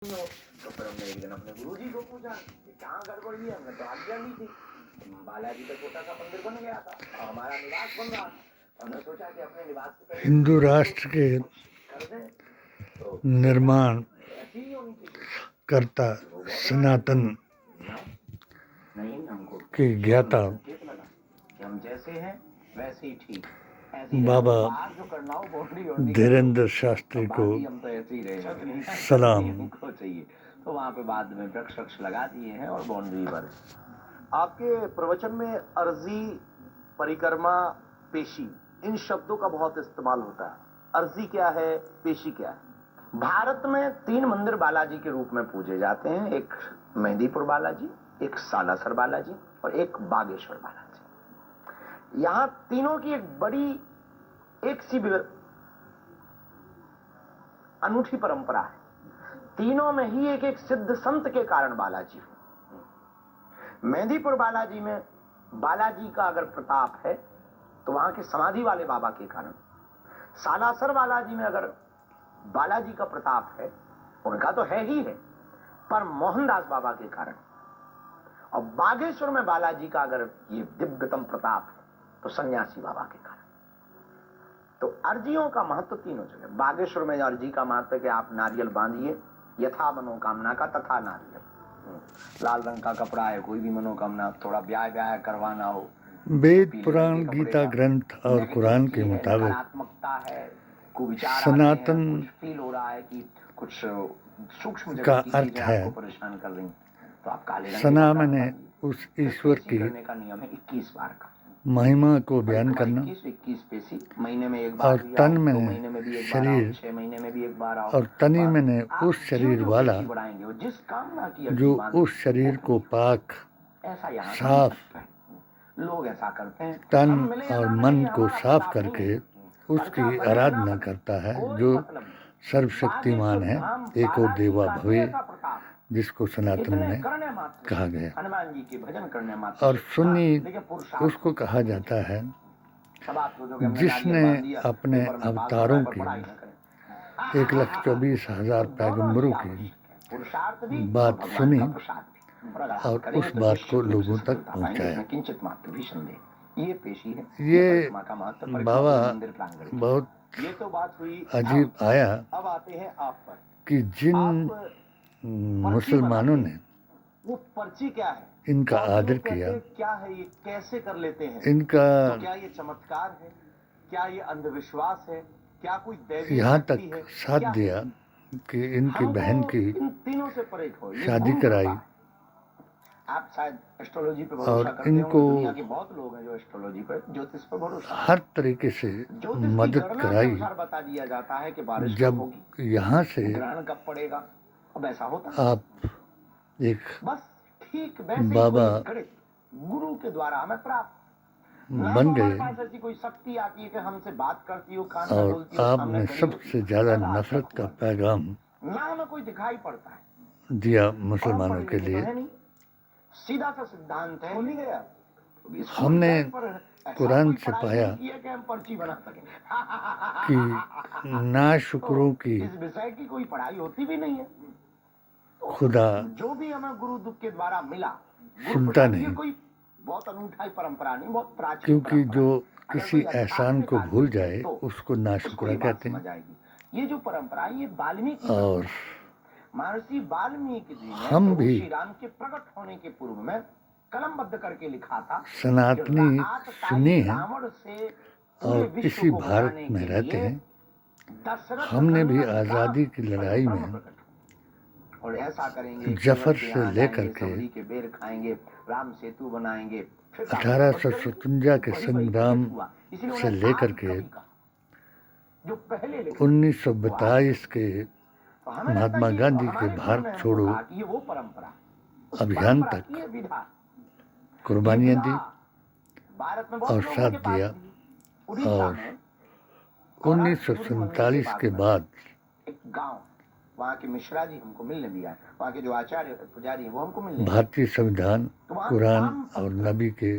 तो फिर हमने एक दिन अपने गुरुजी को पूछा कि कहाँ गड़बड़ी है। हमने तो आज्ञा ली थी, बालाजी का छोटा सा मंदिर बन गया था और हमारा निवास बन रहा था। हमने सोचा कि अपने निवास की तरह हिंदू राष्ट्र के कर दें, तो निर्माण ऐसी ही होनी चाहिए। करता सनातन नहीं, हमको के ज्ञाता संकेत लगा कि हम जैसे हैं वैसे ही ठीक। बाबा जो करना हो बाउंड्री धीरेन्द्र शास्त्री को हम तो ऐसे ही रहे सलाम। हमको चाहिए तो वहाँ पे बाद में वृक्ष लगा दिए हैं और बाउंड्री पर। आपके प्रवचन में अर्जी, परिक्रमा, पेशी, इन शब्दों का बहुत इस्तेमाल होता है। अर्जी क्या है, पेशी क्या है? भारत में 3 मंदिर बालाजी के रूप में पूजे जाते हैं। एक मेहंदीपुर बालाजी, एक सालासर बालाजी और एक बागेश्वर बालाजी। यहाँ तीनों की एक बड़ी एक सी अनूठी परंपरा है। तीनों में ही एक एक सिद्ध संत के कारण बालाजी हो। मेहंदीपुर बालाजी में बालाजी का अगर प्रताप है तो वहां के समाधि वाले बाबा के कारण। सालासर बालाजी में अगर बालाजी का प्रताप है, उनका तो है ही है, पर मोहनदास बाबा के कारण। और बागेश्वर में बालाजी का अगर ये दिव्यतम प्रताप है तो सन्यासी बाबा के कारण। तो अर्जियों का महत्व तीनों जगह। बागेश्वर में अर्जी का महत्व है कि आप नारियल बांधिए, यथा मनोकामना का तथा नारियल। लाल रंग का कपड़ा है, कोई भी मनोकामना, थोड़ा ब्याह करवाना हो, वेद, पुराण, गीता ग्रंथ और कुरान के मुताबिक सनातन फील हो रहा है कि कुछ सूक्ष्म का अर्थ है परेशान कर रही, तो आप काले रंग सना मैंने उस ईश्वर की का नियम है 21 बार का महिमा को बयान करना, 21 पेशी, महीने में एक बार, और तन में महीने में भी एक बार, शरीर, 6 महीने में भी एक बार आओ, और तनी मैंने उस शरीर वाला जिस कामना की जो उस शरीर को पाक, साफ, लोग ऐसा करते हैं, तन और मन को साफ करके उसकी आराधना करता है, जो सर्वशक्तिमान है, एको देवा भवे, जिसको सनातन में कहा गया। हनुमान जी के भजन करने मात्र। और सुन्नी उसको कहा जाता है जिसने अपने अवतारों की 1,24,000 पैगंबरों की बात सुनी और उस बात को लोगों तक पहुंचाया। ये पेशी है। ये बाबा बहुत अजीब आया अब आते हैं आप पर कि जिन मुसलमानों ने वो पर्ची क्या है, इनका आदर किया, क्या है ये, कैसे कर लेते हैं इनका, तो क्या ये चमत्कार है, क्या ये अंधविश्वास है, क्या कोई दैवी यहाँ तक साथ दिया कि इनकी बहन की तीनों से परे हो, शादी कराई। आप शायद एस्ट्रोलॉजी पे और भरोसा करते इनको हो, दुनिया के बहुत लोग हैं जो एस्ट्रोलॉजी पर, ज्योतिष पर भरोसा, हर तरीके से मदद कराई। बता दिया जाता है कि बारिश जब यहाँ से ग्रहण कब पड़ेगा, अब ऐसा होता आप एक बस ठीक वैसे बाबा गुरु के द्वारा हमें प्राप्त बन गए, ऐसी कोई शक्ति आती है कि हमसे बात करती हो, कान और बोलती हो, आपने सबसे ज्यादा नफरत का पैगाम ना हमें कोई दिखाई पड़ता है दिया मुसलमानों के लिए। सीधा सा सिद्धांत है, नहीं गया हमने कुरान से पाया कि हम पर्ची बना सके कि नाशुक्रों की इस विषय की कोई पढ़ाई होती भी नहीं है। खुदा जो भी हमें गुरु दुख के द्वारा मिला सुनता नहीं, कोई बहुत अनूठा परंपरा नहीं, बहुत प्राचीन, क्योंकि जो किसी एहसान को भूल जाए उसको नाशुक्रा कहते हैं। ये जो परंपरा ये वाल्मीकि और महर्षि वाल्मीकि जी ने हम भी श्री राम के प्रकट होने के पूर्व में कलमबद्ध करके लिखा था। सनातनी सुन्नी है रावण से और इसी भारत में रहते हैं। हमने भी आज़ादी की लड़ाई में और ऐसा करेंगे, जफर से लेकर के बेर खाएंगे, राम सेतु बनाएंगे, 1857 के संग्राम से लेकर के 1922 के महात्मा गांधी के भारत छोड़ो अभियान तक कुर्बानियां दी और साथ दिया। और 1947 के बाद एक गांव, वहाँ के मिश्रा जी हमको मिलने दिया, वहाँ के जो आचार्य पुजारी हैं वो हमको मिलने, भारतीय संविधान, कुरान और नबी के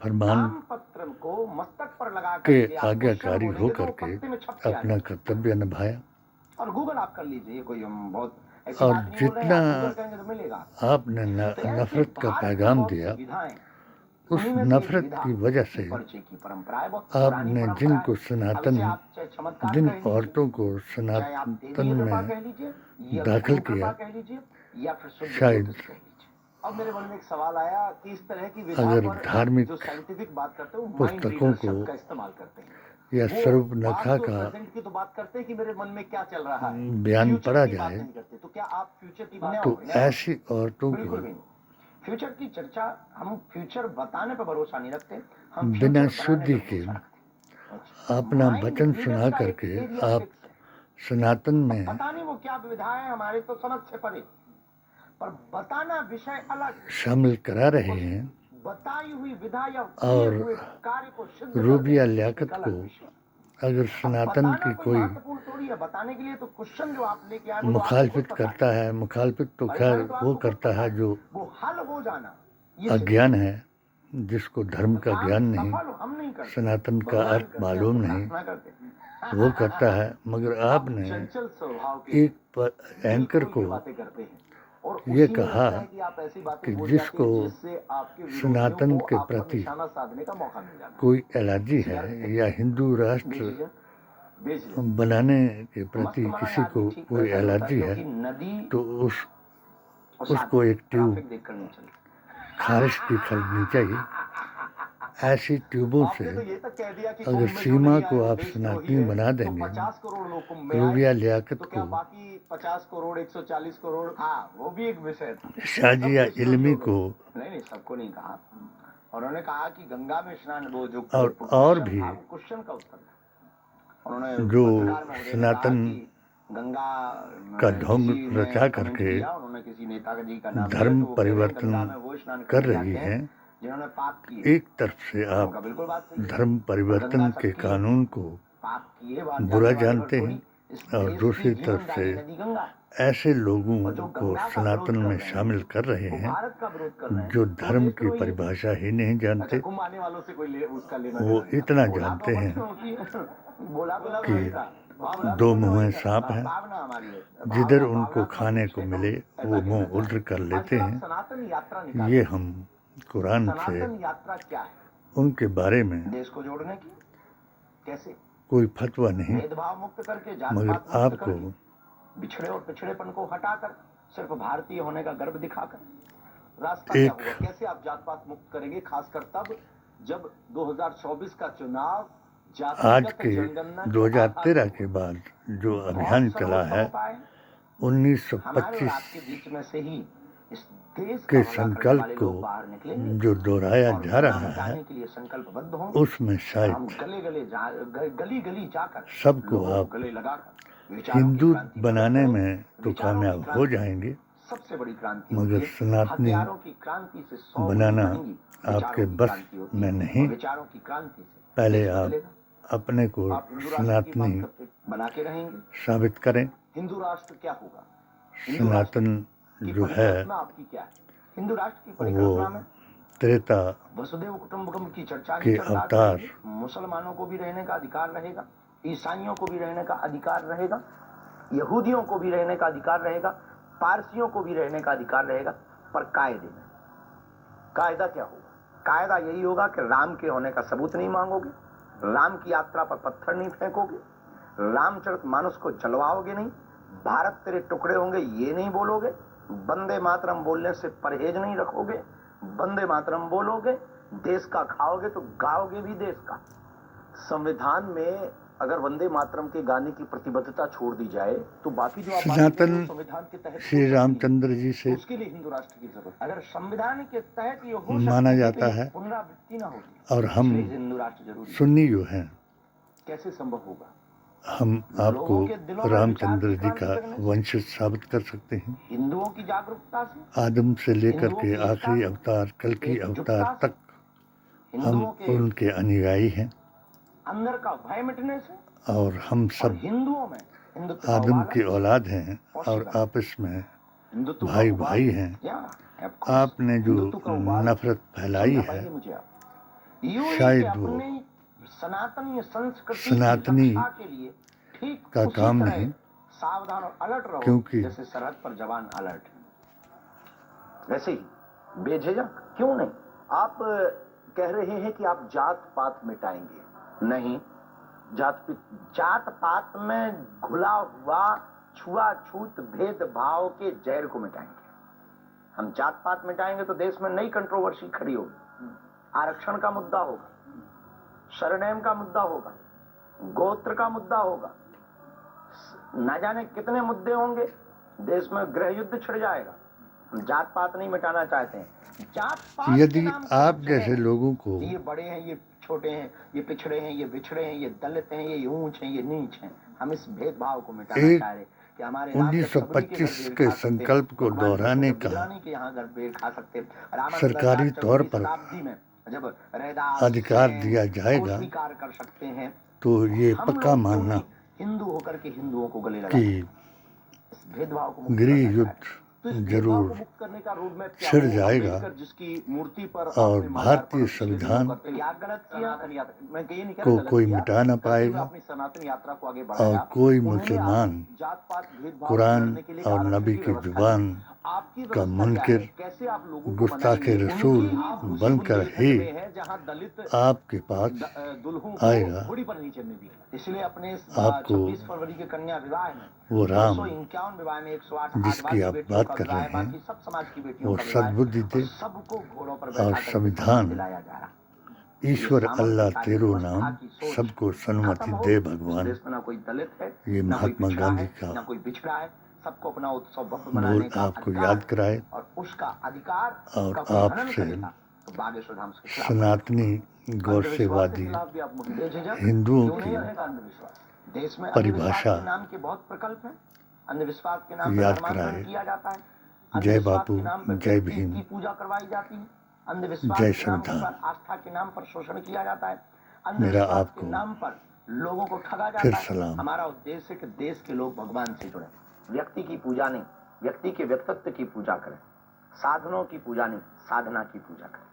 फरमान पत्र को मस्तक पर लगा के आज्ञाकारी होकर के अपना कर्तव्य निभाया। और गूगल आप कर लीजिए, कोई हम बहुत ऐसी और बात नहीं बोल रहे हैं, जितना आप गूगल करेंगे तो मिलेगा। आपने तो ऐसे नफरत का भारत पैगाम और दिया, सुविधाएं, उस उन्हीं में से एक नफरत विधा की वजह से परिचय की परंपरा है, बहुत पुरानी आपने परंपरा जिनको है। अब सनातन, इसे आप चाहे चमत्कार जिन कह लीजिए, औरतों को चाहे आप सनातन देवीय कृपा में कह लीजिए, या दाखिल गुरु कृपा किया, कह लीजिए, या फिर शुद्ध शायद ज्योतिष कह लीजिए। अब मेरे मन में एक सवाल आया कि इस तरह की विधा अगर पर धार्मिक जो साइंटिफिक बात करते हैं वो माइंड पुस्तकों रीडर को शब्द का इस्तेमाल करते हैं। या वो स्वरूप पास्ट नखा और का प्रेजेंट की तो बात करते हैं कि मेरे मन में क्या चल रहा है, बयान फ्यूचर पढ़ा की बात जाए, नहीं करते। तो क्या आप फ्यूचर की बात तो करेंगे? ऐसी औरतों बिल्कुल को भी नहीं। फ्यूचर की चर्चा, हम फ्यूचर बताने पर भरोसा नहीं रखते, हम बिना फ्यूचर बनाने शुद्धि पर के भरोसा रखते हैं। अपना माइंड वचन रीडर सुना का एक करके एरिया आप फिक्स है। सनातन अब में पता नहीं वो क्या विधा है, हमारे तो समझ से परे, पर बताना विषय अलग। शामिल करा रहे हैं बताई हुई विधा या किए और हुए कार्य को सिद्ध कर रूबिया देना लियाकत एक अलग को विषय। अगर अब सनातन बताना की कोई कोई महत्वपूर्ण थोड़ी है, बताने के लिए तो क्वेश्चन जो आप लेके आए वो तो आपको खुद मुखालफित पता करता है, मुखालफित तो खैर परेशानी तो वो आपको खुद करता पता है जो वो हल हो जाना, ये अज्ञान है, जिसको धर्म का काम ज्ञान नहीं, सफल हम नहीं करते, सनातन का भगवान अर्थ करते हैं, मालूम नहीं, पुण्यात्मा करते हैं। वो करता है। मगर आप आपने चंचल स्वभाव के एक एंकर दिल खोल के को बातें करते हैं और ये उसी में कहा लगता है कि आप ऐसी बातें कि बोल जाते जिसको हैं जिससे आपके विरोधियों सनातन को के आप पर प्रति निशाना साधने का मौका मिल जाता है। कोई एलर्जी है या हिंदू राष्ट्र बनाने के प्रति किसी को कोई एलर्जी है, तो उसको एक ट्यूब खारिश की खरीदनी चाहिए। ऐसी ट्यूबों से अगर सीमा को आप सनातनी बना देंगे, रूबिया लियाकत को, बाकी 50 करोड़ 140 करोड़, हाँ वो भी एक विषय था। शाजिया इल्मी को नहीं सबको नहीं कहा, उन्होंने कहा कि गंगा में स्नान, वो जो और भी क्वेश्चन का उत्तर था। उन्होंने जो पत्रकार महोदय ने कहा सनातन कि गंगा का ढोंग किसी ने रचा कमेंट करके किया, उन्होंने किसी नेता जी का नाम लिया, धर्म तो वो कह रहे हैं परिवर्तन गंगा में वो स्नान कर करने रही जाते हैं हैं। जिन्होंने पाप किए। एक तरफ से आप उनका बिल्कुल बात सही है, धर्म परिवर्तन गंगा के सबकी कानून को पाप किए बुरा जानते हैं और दूसरी तरफ से ऐसे लोगों को सनातन में शामिल कर रहे हैं जो धर्म की परिभाषा ही नहीं जानते। वो इतना जानते हैं कि दो मुँहे सांप हैं, जिधर उनको खाने को मिले वो मुंह उल्ट कर लेते हैं। ये हम कुरान से उनके बारे में देश को जोड़ने की कैसे कोई फतवा नहीं, भेदभाव मुक्त करके, मगर जात-पात मुक्त आपको करके, बिछड़े और पिछड़ेपन को हटाकर सिर्फ भारतीय होने का गर्व दिखाकर रास्ता क्या एक होगा? कैसे आप जात-पात मुक्त करेंगे? खासकर तब जब 2024 का चुनाव आज के 2013 के बाद जो अभियान चला है 1925 के संकल्प को जो दोहराया जा रहा है, उसमें शायद सबको आप हिंदू बनाने में तो कामयाब हो जाएंगे, सबसे बड़ी क्रांति मगर सनातनी बनाना आपके बस में नहीं। पहले आप अपने को सनातनी बना के रहेंगे, साबित करें। हिंदू राष्ट्र क्या होगा? सनातन जो है आपकी क्या है? हिंदू राष्ट्र की वो परिकल्पना में त्रेता वसुदेव कुटुंबकम की चर्चा के अवतार, मुसलमानों को भी रहने का अधिकार रहेगा, ईसाइयों को भी रहने का अधिकार रहेगा, यहूदियों को भी रहने का अधिकार रहेगा, पारसियों को भी रहने का अधिकार रहेगा, पर कायदे में। कायदा क्या होगा? कायदा यही होगा कि राम के होने का सबूत नहीं मांगोगे, राम की यात्रा पर पत्थर नहीं फेंकोगे, रामचरितमानस को जलवाओगे नहीं, भारत तेरे टुकड़े होंगे ये नहीं बोलोगे, वंदे मातरम बोलने से परहेज नहीं रखोगे, वंदे मातरम बोलोगे, देश का खाओगे तो गाओगे भी देश का। संविधान में अगर वंदे मातरम के गाने की प्रतिबद्धता छोड़ दी जाए तो बाकी जो सनातन संविधान के तहत श्री रामचंद्र जी से उसके लिए हिंदू राष्ट्र की जरूरत। अगर संविधान के तहत ये हो माना जाता है पुनरावृत्ति ना होगी, और हम हिंदू राष्ट्र जरूरी सुन्नी जो हैं, कैसे संभव होगा? हम आपको रामचंद्र जी का वंशज साबित कर सकते हैं। हिंदुओं की जागरूकता से, आदम से लेकर के आखिरी अवतार कल की अवतार तक हम उनके अनुयायी हैं, अंदर का भय मिटने से, और हम सब हिंदुओं में आदम की औलाद हैं और आपस में भाई भाई हैं। आपने जो नफरत फैलाई है, शायद वो सनातनी का काम नहीं, सावधान और अलर्ट रहो, क्योंकि जैसे सरहद पर जवान अलर्ट है। वैसे ही बेझिझक क्यों नहीं। आप कह रहे हैं कि आप जात पात मिटाएंगे। नहीं, जात पात में घुला हुआ छुआछूत भेदभाव के जहर को मिटाएंगे। हम जात पात मिटाएंगे तो देश में नई कंट्रोवर्सी खड़ी होगी। आरक्षण का मुद्दा होगा, सरनेम का मुद्दा होगा, गोत्र का मुद्दा होगा, ना जाने कितने मुद्दे होंगे। देश में गृह युद्ध छिड़ जाएगा। हम जात पात नहीं मिटाना चाहते हैं। जात पात यदि आप जैसे लोगों को ये बड़े हैं, ये छोटे हैं, ये पिछड़े हैं, ये बिछड़े हैं, ये दलित हैं, ये ऊंच हैं, ये नीच हैं, हम इस भेदभाव को मिटाना चाह रहे हैं कि हमारे 1925 के संकल्प को दोहराने का सरकारी तौर पर अधिकार दिया जाएगा कर सकते हैं। तो ये पक्का मानना हिंदू होकर के हिंदुओं को गले कि भेदभाव को गृह युद्ध जरूर छिड़ जाएगा और भारतीय संविधान को कोई मिटा ना पाएगा और कोई मुसलमान कुरान और नबी की जुबान का मुनकिर गुस्ताखे रसूल बनकर ही आपके पास आएगा। इसलिए अपने आपको 26 फरवरी के कन्या विवाह में वो राम 251 विवाह में 108 जिसकी आप बात कर रहे हैं सब समाज की बेटियों वो का सद्बुद्धि दे सबको घोड़ों पर और संविधान दिलाया जा रहा। ईश्वर अल्लाह तेरो नाम सबको सन्मति दे भगवान। ना कोई दलित है, ये महात्मा गांधी का ना कोई पिछड़ा है, सबको अपना उत्सव भव्य बोल मनाने का आपको याद कराए और उसका अधिकार और का हनन आपसे करेगा तो बागेश्वर धाम उसके खिलाफ सनातनी गौरसेवादी हिंदुओं की देश में परिभाषा अंधविश्वास के नाम के बहुत प्रकल्प हैं। अंधविश्वास के नाम पर याद धर्मांतरण कराए। किया जाता है। जय अंधविश्वास बापू, के नाम पर जय व्यक्ति भीम, की पूजा करवाई जाती है। अंधविश्वास जय के नाम संविधान। पर आस्था के नाम पर शोषण किया जाता है। मेरा अंधविश्वास आपको के नाम पर लोगों को ठगा फिर जाता है। सलाम। हमारा उद्देश्य है कि देश के लोग भगवान से जुड़े, व्यक्ति की पूजा नहीं, व्यक्ति के व्यक्तित्व की पूजा करें, साधनों की पूजा नहीं, साधना की पूजा करें।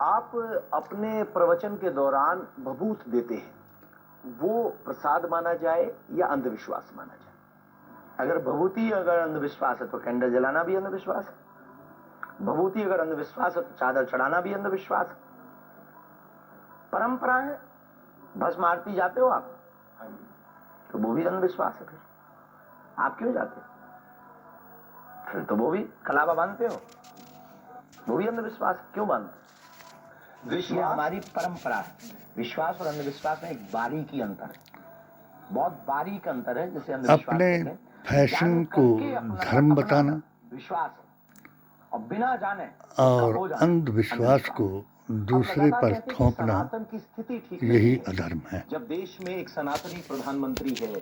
आप अपने प्रवचन के दौरान भभूत देते हैं, वो प्रसाद माना जाए या अंधविश्वास माना जाए? अगर भभूति अगर अंधविश्वास है तो कैंडल जलाना भी अंधविश्वास है। भभूति अगर अंधविश्वास है तो चादर चढ़ाना भी अंधविश्वास है। परंपरा है, भस्म आरती जाते हो आप, तो वो भी अंधविश्वास है। फिर आप क्यों जाते हो? फिर तो वो भी कलावा बांधते हो, वो भी अंधविश्वास है। क्यों बांधते? ये हमारी परंपरा है। विश्वास और अंधविश्वास में एक बारीकी अंतर है, बहुत बारीक अंतर है। जैसे अंधविश्वास अपने फैशन को धर्म बताना विश्वास और बिना जाने और अंधविश्वास को दूसरे पर थोपना सनातन की स्थिति ठीक यही अधर्म है। जब देश में एक सनातनी प्रधानमंत्री है